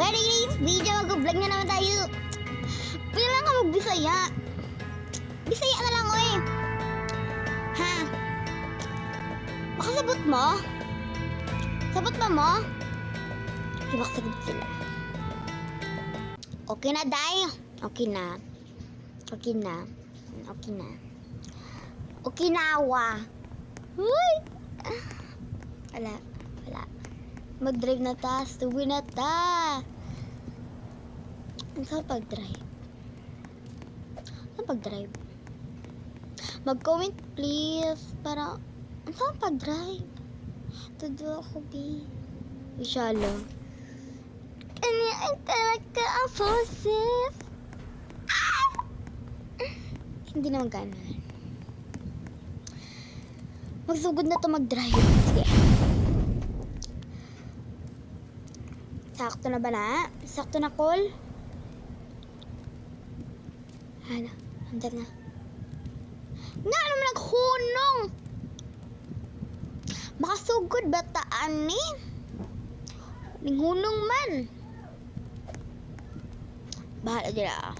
For today's video, mag-vlog na naman tayo. Pwede lang ka mag-Bisaya. Bisaya na lang, oy. Ha? Baka sabot mo? Sabot ba mo? Hibak sagot sila. Okay na, Day. Okay na. Okay na. Okay na. Okinawa. Uy! Wala. Wala. Mag-drive na ta. Suwi na ta. Ang saan pag-drive? Saan pag-drive? Mag-comment please. Para, ang saan pag-drive? Todo ako, B. Ishala. Kanya ay talaga ang forces. Hindi naman ganun. Magsugod na to mag-drive. Sige. Sakto na ba na? Sakto na, call? Ano? Andar na. Nga naman naghunong! Makasugod ba taan ni? Ninghunong man. Bahala dila.